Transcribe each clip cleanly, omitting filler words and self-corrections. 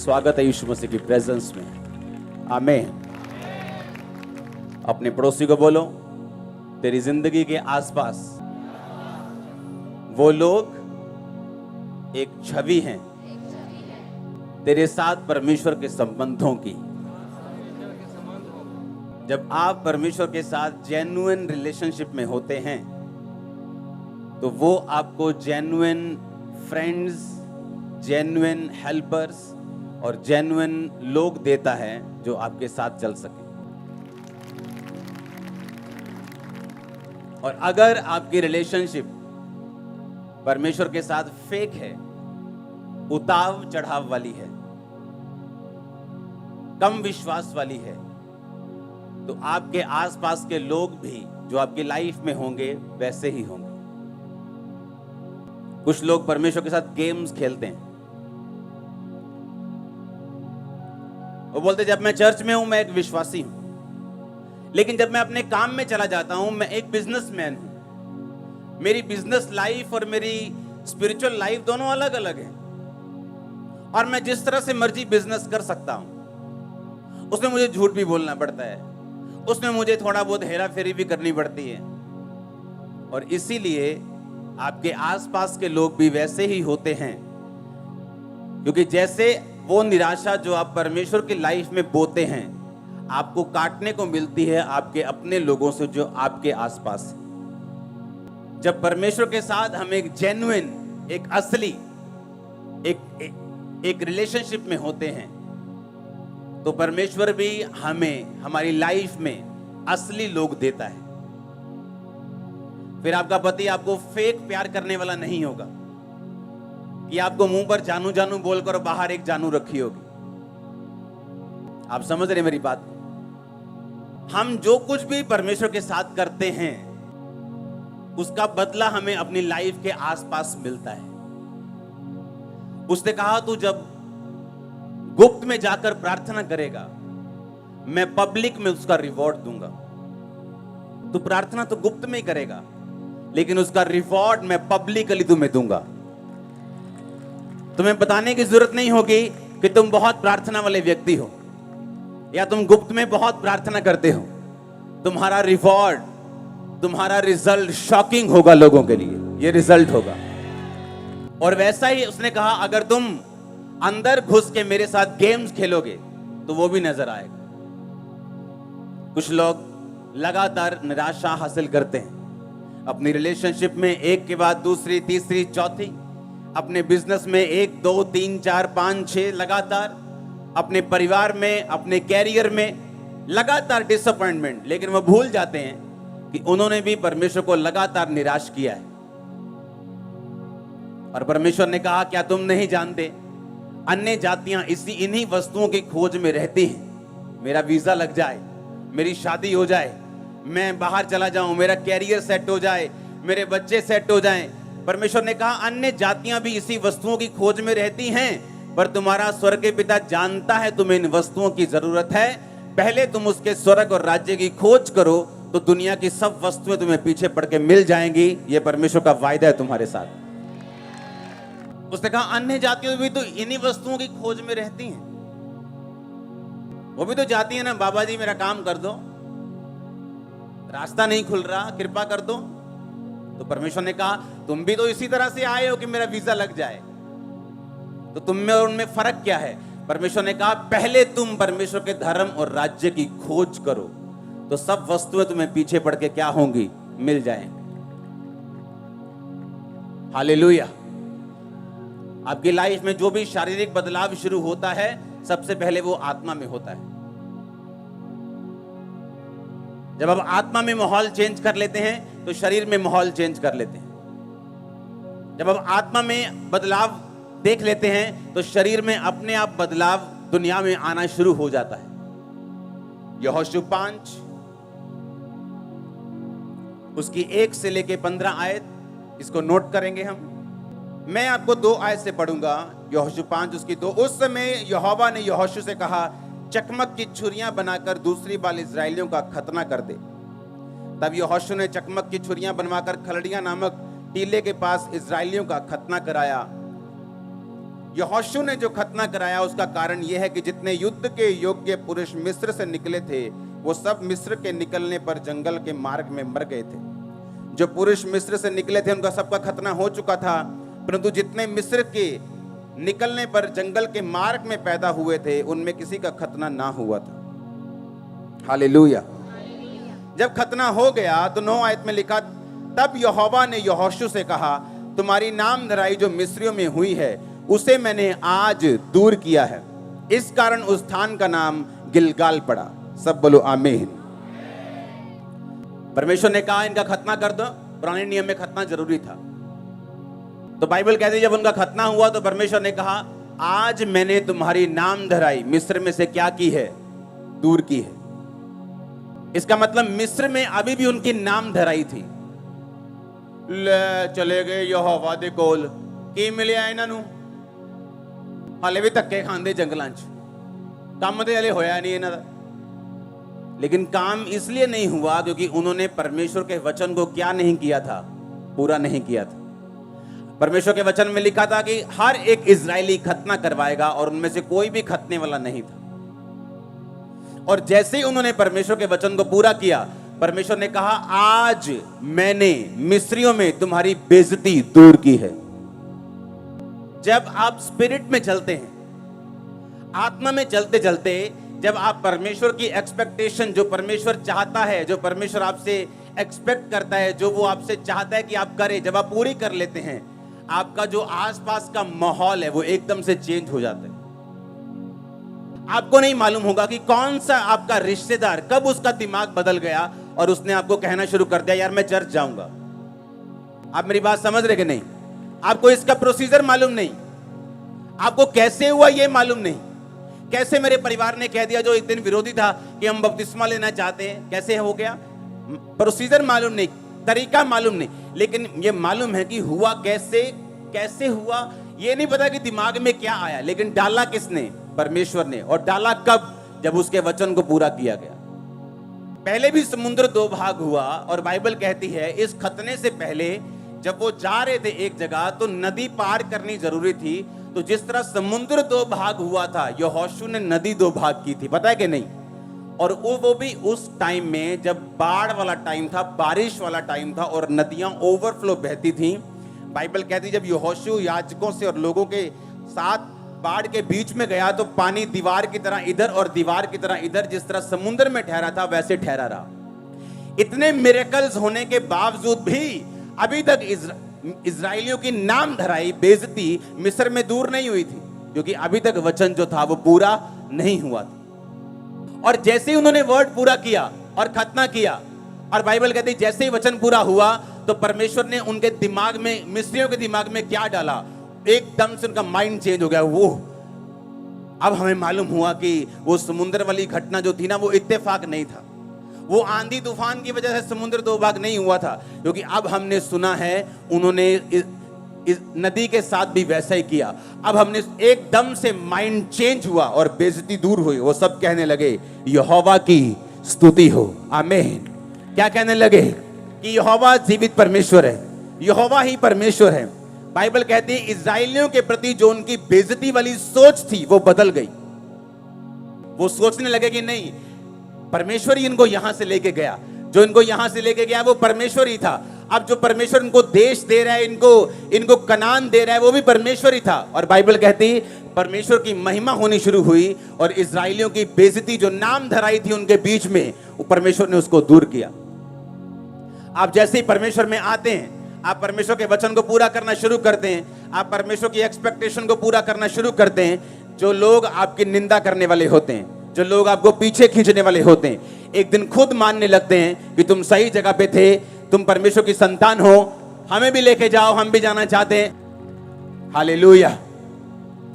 स्वागत है यीशु मसीह की प्रेजेंस में। आमीन। अपने पड़ोसी को बोलो, तेरी जिंदगी के आसपास वो लोग एक छवि हैं तेरे साथ परमेश्वर के संबंधों की। जब आप परमेश्वर के साथ जेन्युइन रिलेशनशिप में होते हैं तो वो आपको जेन्युइन फ्रेंड्स, जेन्युइन हेल्पर्स और जेन्युइन लोग देता है जो आपके साथ चल सके। और अगर आपकी रिलेशनशिप परमेश्वर के साथ फेक है, उताव चढ़ाव वाली है, कम विश्वास वाली है, तो आपके आसपास के लोग भी जो आपकी लाइफ में होंगे वैसे ही होंगे। कुछ लोग परमेश्वर के साथ गेम्स खेलते हैं। वो बोलते जब मैं चर्च में हूं मैं एक विश्वासी हूं, लेकिन जब मैं अपने काम में चला जाता हूं मैं एक बिजनेसमैन हूं। मेरी बिजनेस लाइफ और मेरी स्पिरिचुअल लाइफ दोनों अलग अलग है, और मैं जिस तरह से मर्जी बिजनेस कर सकता हूं। उसमें मुझे झूठ भी बोलना पड़ता है, उसमें मुझे थोड़ा बहुत हेरा फेरी भी करनी पड़ती है। और इसीलिए आपके आसपास के लोग भी वैसे ही होते हैं, क्योंकि जैसे वो निराशा जो आप परमेश्वर की लाइफ में बोते हैं आपको काटने को मिलती है आपके अपने लोगों से जो आपके आसपास है। जब परमेश्वर के साथ हम एक जेन्युइन, एक असली, एक रिलेशनशिप में होते हैं तो परमेश्वर भी हमें हमारी लाइफ में असली लोग देता है। फिर आपका पति आपको फेक प्यार करने वाला नहीं होगा कि आपको मुंह पर जानू जानू बोलकर बाहर एक जानू रखी होगी। आप समझ रहे मेरी बात? हम जो कुछ भी परमेश्वर के साथ करते हैं उसका बदला हमें अपनी लाइफ के आसपास मिलता है। उसने कहा तू जब गुप्त में जाकर प्रार्थना करेगा मैं पब्लिक में उसका रिवॉर्ड दूंगा। तू प्रार्थना तो गुप्त में ही करेगा, लेकिन उसका रिवॉर्ड मैं पब्लिकली तुम्हें दूंगा। तुम्हें बताने की जरूरत नहीं होगी कि तुम बहुत प्रार्थना वाले व्यक्ति हो या तुम गुप्त में बहुत प्रार्थना करते हो। तुम्हारा रिवॉर्ड, तुम्हारा रिजल्ट शॉकिंग होगा लोगों के लिए। ये रिजल्ट होगा। और वैसा ही उसने कहा अगर तुम अंदर घुस के मेरे साथ गेम्स खेलोगे तो वो भी नजर आएगा। कुछ लोग लगातार निराशा हासिल करते हैं अपनी रिलेशनशिप में, एक के बाद दूसरी, तीसरी, चौथी। अपने बिजनेस में 1, 2, 3, 4, 5, 6 लगातार। अपने परिवार में, अपने कैरियर में लगातार डिसअपॉइंटमेंट। लेकिन वो भूल जाते हैं कि उन्होंने भी परमेश्वर को लगातार निराश किया है। और परमेश्वर ने कहा क्या तुम नहीं जानते अन्य जातियां इन्हीं वस्तुओं की खोज में रहती हैं। मेरा वीजा लग जाए, मेरी शादी हो जाए, मैं बाहर चला जाऊं, मेरा कैरियर सेट हो जाए, मेरे बच्चे सेट हो जाएं। परमेश्वर ने कहा अन्य जातियां भी इसी वस्तुओं की खोज में रहती हैं, पर तुम्हारा स्वर्ग पिता जानता है तुम्हें इन वस्तुओं की जरूरत है। पहले तुम उसके स्वर्ग और राज्य की खोज करो तो दुनिया की सब वस्तुएं तुम्हें पीछे पड़ के मिल जाएंगी। यह परमेश्वर का वायदा है तुम्हारे साथ। उसने कहा अन्य जातियां भी तो इन्हीं वस्तुओं की खोज में रहती हैं। वो भी तो जाती है ना, बाबा जी मेरा काम कर दो, रास्ता नहीं खुल रहा, कृपा कर दो। तो परमेश्वर ने कहा तुम भी तो इसी तरह से आए हो कि मेरा वीजा लग जाए, तो तुम में और उनमें फर्क क्या है? परमेश्वर ने कहा पहले तुम परमेश्वर के धर्म और राज्य की खोज करो तो सब वस्तुएं तुम्हें पीछे पड़ के क्या होंगी? मिल जाएंगी। हालेलुया। आपकी लाइफ में जो भी शारीरिक बदलाव शुरू होता है सबसे पहले वो आत्मा में होता है। जब आप आत्मा में माहौल चेंज कर लेते हैं तो शरीर में माहौल चेंज कर लेते हैं। जब आप आत्मा में बदलाव देख लेते हैं तो शरीर में अपने आप बदलाव दुनिया में आना शुरू हो जाता है। यहोशू 5 उसकी 1 से लेके 15 आयत, इसको नोट करेंगे हम। मैं आपको 2 आयत से पढ़ूंगा। यहोशू 5 उसकी 2। उस समय यहोवा ने यहोशू से कहा चकमक की छुरियां बनाकर दूसरी बार इजराइलियों का खतना कर दे। तब यहोशू ने चकमक की छुरियां बनवाकर खलड़ियां नामक टीले के पास इजराइलियों का खतना कराया। यहोशू ने जो खतना कराया उसका कारण यह है कि जितने युद्ध के योग्य पुरुष मिस्र से निकले थे वो सब मिस्र के निकलने पर जंगल के मार्ग में मर गए थे। जो पुरुष मिस्र से निकले थे उनका सबका खतना हो चुका था, परंतु जितने मिस्र के निकलने पर जंगल के मार्ग में पैदा हुए थे उनमें किसी का खतना ना हुआ था। हालेलुया। जब खतना हो गया तो 9 आयत में लिखा, तब यहोवा ने यहोशू से कहा, तुम्हारी नाम धराई जो मिस्रियों में हुई है उसे मैंने आज दूर किया है। इस कारण उस स्थान का नाम गिलगाल पड़ा। सब बोलो आमीन। परमेश्वर ने कहा इनका खतना कर दो। पुराने नियम में खतना जरूरी था, तो बाइबल कहती है जब उनका खतना हुआ तो परमेश्वर ने कहा, आज मैंने तुम्हारी नाम धराई मिस्र में से क्या की है? दूर की है। इसका मतलब मिस्र में अभी भी उनकी नाम धराई थी। ले चले गए यहोवा दे कोल, की मिलिया इन्हां नूं? हाले भी धक्के खांदे जंगलां च, काम ते हले होया नहीं इन्हां दा। लेकिन काम इसलिए नहीं हुआ क्योंकि उन्होंने परमेश्वर के वचन को क्या नहीं किया था? पूरा नहीं किया था। परमेश्वर के वचन में लिखा था कि हर एक इजरायली खतना करवाएगा और उनमें से कोई भी खतने वाला नहीं था। और जैसे ही उन्होंने परमेश्वर के वचन को पूरा किया, परमेश्वर ने कहा, आज मैंने मिस्रियों में तुम्हारी बेइज्जती दूर की है। जब आप स्पिरिट में चलते हैं, आत्मा में चलते चलते, जब आप परमेश्वर की एक्सपेक्टेशन, जो परमेश्वर चाहता है, जो परमेश्वर आपसे एक्सपेक्ट करता है, जो वो आपसे चाहता है कि आप करें, जब आप पूरी कर लेते हैं, आपका जो आसपास का माहौल है वो एकदम से चेंज हो जाता है। आपको नहीं मालूम होगा कि कौन सा आपका रिश्तेदार कब उसका दिमाग बदल गया और उसने आपको कहना शुरू कर दिया, यार मैं चर्च जाऊंगा। आप मेरी बात समझ रहे कि नहीं? आपको इसका प्रोसीजर मालूम नहीं, आपको कैसे हुआ ये मालूम नहीं। कैसे मेरे परिवार ने कह दिया, जो एक दिन विरोधी था, कि हम बपतिस्मा लेना चाहते हैं, कैसे हो गया? प्रोसीजर मालूम नहीं, तरीका मालूम नहीं, लेकिन ये मालूम है कि हुआ कैसे, कैसे हुआ ये नहीं पता कि दिमाग में क्या आया, लेकिन डाला किसने? परमेश्वर ने। और डाला कब? जब उसके वचन को पूरा किया गया। पहले भी समुद्र 2 भाग हुआ और बाइबल कहती है इस खतने से पहले जब वो जा रहे थे एक जगह तो नदी पार करनी जरूरी थी। तो जिस तरह समुद्र 2 भाग हुआ था, यहोशू ने नदी 2 भाग की थी, पता है कि नहीं? और वो भी उस टाइम में जब बाढ़ वाला टाइम था, बारिश वाला टाइम था और नदियां ओवरफ्लो बहती थी। बाइबल कहती जब यहोशू याजकों से और लोगों के साथ बाढ़ के बीच में गया तो पानी दीवार की तरह इधर और दीवार की तरह इधर, जिस तरह समुद्र में ठहरा था वैसे ठहरा रहा। इतने मिरेकल्स होने के बावजूद भी अभी तक इजराइलियों की नाम धराई बेइज्जती मिस्र में दूर नहीं हुई थी, क्योंकि अभी तक वचन जो था वो पूरा नहीं हुआ था। और जैसे ही उन्होंने वर्ड पूरा किया और खतना किया, और बाइबल कहती जैसे ही वचन पूरा हुआ तो परमेश्वर ने उनके दिमाग में, मिस्रियों के दिमाग में क्या डाला? एकदम से उनका माइंड चेंज हो गया। वो अब हमें मालूम हुआ कि वो समुद्र वाली घटना जो थी ना, वो इत्तेफाक नहीं था, वो आंधी तूफान की वजह से समुद्र 2 भाग नहीं हुआ था, क्योंकि अब हमने सुना है उन्होंने इस नदी के साथ भी वैसा ही किया। अब हमने एकदम से माइंड चेंज हुआ और बेइज्जती दूर हुई। वो सब कहने लगे यहोवा की स्तुति हो। आमीन। क्या कहने लगे? कि यहोवा जीवित परमेश्वर है, यहोवा ही परमेश्वर है। बाइबल कहती है इजराइलियों के प्रति जो उनकी बेइज्जती वाली सोच थी वो बदल गई। वो सोचने लगे कि नहीं, परमेश्वर ही इनको यहां से लेके गया, जो इनको यहां से लेके गया वो परमेश्वर ही था। अब जो परमेश्वर इनको देश दे रहा है, इनको कनान दे रहा है, वो भी परमेश्वर ही था। और बाइबल कहती परमेश्वर की महिमा होनी शुरू हुई और इजराइलियों की बेइज्जती जो नाम धराई थी उनके बीच में, परमेश्वर ने उसको दूर किया। आप जैसे ही परमेश्वर में आते हैं, आप परमेश्वर के वचन को पूरा करना शुरू करते हैं, आप परमेश्वर की एक्सपेक्टेशन को पूरा करना शुरू करते हैं, जो लोग आपकी निंदा करने वाले होते हैं, जो लोग आपको पीछे खींचने वाले होते हैं, एक दिन खुद मानने लगते हैं कि तुम सही जगह पे थे, तुम परमेश्वर की संतान हो, हमें भी लेके जाओ, हम भी जाना चाहते हैं। Hallelujah,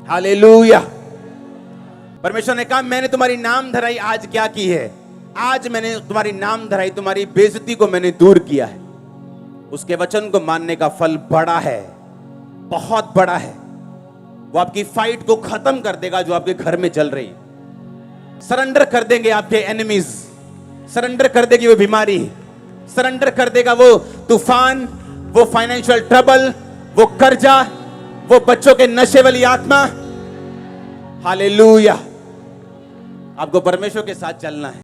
hallelujah. परमेश्वर ने कहा मैंने तुम्हारी नाम धराई आज क्या की है? आज मैंने तुम्हारी नाम धराई, तुम्हारी बेइज्जती को मैंने दूर किया है। उसके वचन को मानने का फल बड़ा है, बहुत बड़ा है। वो आपकी फाइट को खत्म कर देगा जो आपके घर में चल रही है। सरेंडर कर देंगे आपके एनिमीज, सरेंडर कर देगी वो बीमारी, सरेंडर कर देगा वो तूफान, वो फाइनेंशियल ट्रबल, वो कर्जा, वो बच्चों के नशे वाली आत्मा, हालेलुया। आपको परमेश्वर के साथ चलना है।